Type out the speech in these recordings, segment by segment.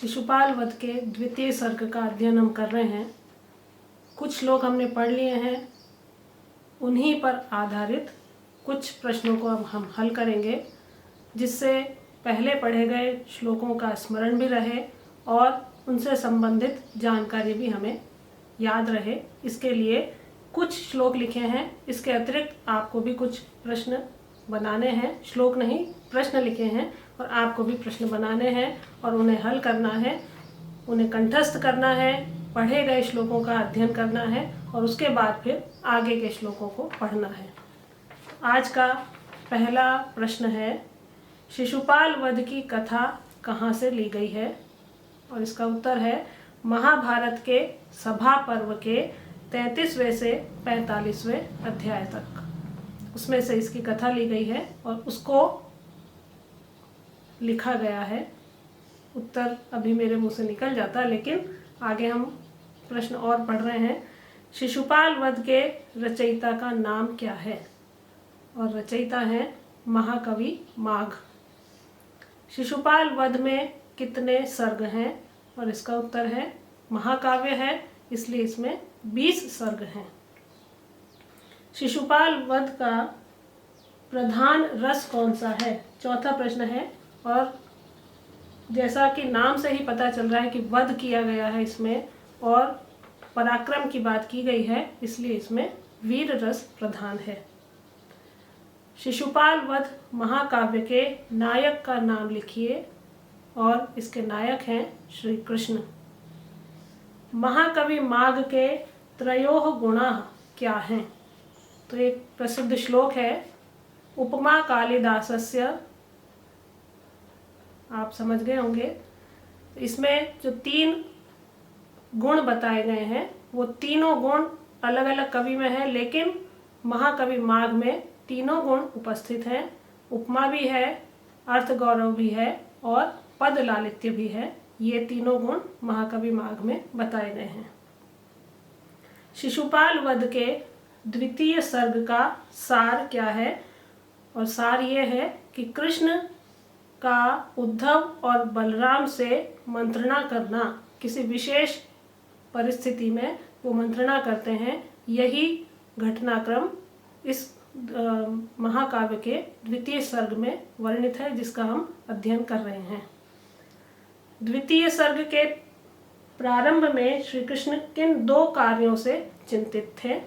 शिशुपाल वध के द्वितीय सर्ग का अध्ययन हम कर रहे हैं। कुछ श्लोक हमने पढ़ लिए हैं, उन्हीं पर आधारित कुछ प्रश्नों को अब हम हल करेंगे, जिससे पहले पढ़े गए श्लोकों का स्मरण भी रहे और उनसे संबंधित जानकारी भी हमें याद रहे। इसके लिए कुछ श्लोक लिखे हैं। इसके अतिरिक्त आपको भी कुछ प्रश्न बनाने हैं, श्लोक नहीं प्रश्न लिखे हैं और आपको भी प्रश्न बनाने हैं और उन्हें हल करना है, उन्हें कंठस्थ करना है, पढ़े गए श्लोकों का अध्ययन करना है और उसके बाद फिर आगे के श्लोकों को पढ़ना है। आज का पहला प्रश्न है, शिशुपाल वध की कथा कहाँ से ली गई है? और इसका उत्तर है महाभारत के सभा पर्व के 33वें से 45वें अध्याय तक, उसमें से इसकी कथा ली गई है और उसको लिखा गया है। उत्तर अभी मेरे मुंह से निकल जाता, लेकिन आगे हम प्रश्न और पढ़ रहे हैं। शिशुपाल वध के रचयिता का नाम क्या है? और रचयिता है महाकवि माघ। शिशुपाल वध में कितने सर्ग हैं? और इसका उत्तर है महाकाव्य है, इसलिए इसमें 20 सर्ग हैं। शिशुपाल वध का प्रधान रस कौन सा है? चौथा प्रश्न है। और जैसा कि नाम से ही पता चल रहा है कि वध किया गया है इसमें और पराक्रम की बात की गई है, इसलिए इसमें वीर रस प्रधान है। शिशुपाल वध महाकाव्य के नायक का नाम लिखिए। और इसके नायक हैं श्री कृष्ण। महाकवि माघ के त्रयोः गुणाः क्या हैं? तो एक प्रसिद्ध श्लोक है, उपमा कालिदासस्य, आप समझ गए होंगे। इसमें जो 3 गुण बताए गए हैं वो तीनों गुण अलग अलग कवि में है, लेकिन महाकवि माघ में तीनों गुण उपस्थित हैं। उपमा भी है, अर्थ गौरव भी है और पद लालित्य भी है। ये तीनों गुण महाकवि माघ में बताए गए हैं। शिशुपाल वध के द्वितीय सर्ग का सार क्या है? और सार ये है कि कृष्ण का उद्धव और बलराम से मंत्रणा करना, किसी विशेष परिस्थिति में वो मंत्रणा करते हैं, यही घटनाक्रम इस महाकाव्य के द्वितीय सर्ग में वर्णित है, जिसका हम अध्ययन कर रहे हैं। द्वितीय सर्ग के प्रारंभ में श्री कृष्ण किन 2 कार्यों से चिंतित थे?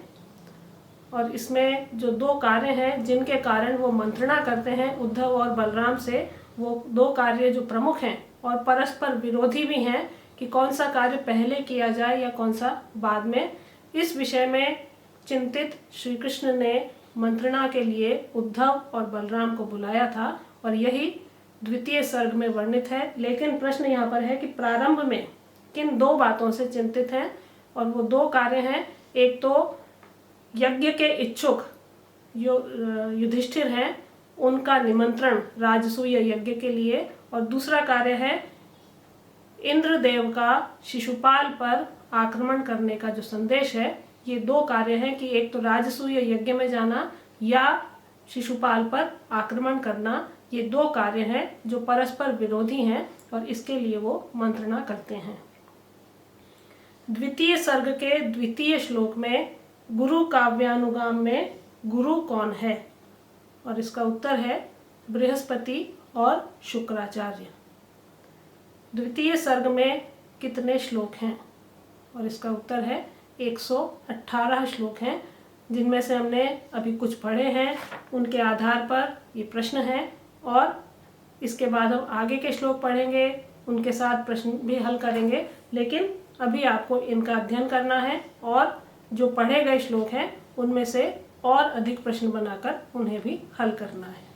और इसमें जो 2 कार्य हैं जिनके कारण वो मंत्रणा करते हैं उद्धव और बलराम से, वो 2 कार्य जो प्रमुख हैं और परस्पर विरोधी भी हैं कि कौन सा कार्य पहले किया जाए या कौन सा बाद में, इस विषय में चिंतित श्री कृष्ण ने मंत्रणा के लिए उद्धव और बलराम को बुलाया था और यही द्वितीय सर्ग में वर्णित है। लेकिन प्रश्न यहाँ पर है कि प्रारंभ में किन 2 बातों से चिंतित हैं? और वो 2 कार्य हैं, एक तो यज्ञ के इच्छुक युधिष्ठिर हैं, उनका निमंत्रण राजसूय यज्ञ के लिए, और दूसरा कार्य है इंद्रदेव का शिशुपाल पर आक्रमण करने का जो संदेश है। ये 2 कार्य हैं कि एक तो राजसूय यज्ञ में जाना या शिशुपाल पर आक्रमण करना। ये 2 कार्य हैं जो परस्पर विरोधी हैं और इसके लिए वो मंत्रणा करते हैं। द्वितीय सर्ग के द्वितीय श्लोक में गुरु काव्यानुगाम में गुरु कौन है? और इसका उत्तर है बृहस्पति और शुक्राचार्य। द्वितीय सर्ग में कितने श्लोक हैं? और इसका उत्तर है 118 श्लोक हैं, जिनमें से हमने अभी कुछ पढ़े हैं, उनके आधार पर ये प्रश्न है और इसके बाद हम आगे के श्लोक पढ़ेंगे, उनके साथ प्रश्न भी हल करेंगे। लेकिन अभी आपको इनका अध्ययन करना है और जो पढ़े गए श्लोक हैं उनमें से और अधिक प्रश्न बनाकर उन्हें भी हल करना है।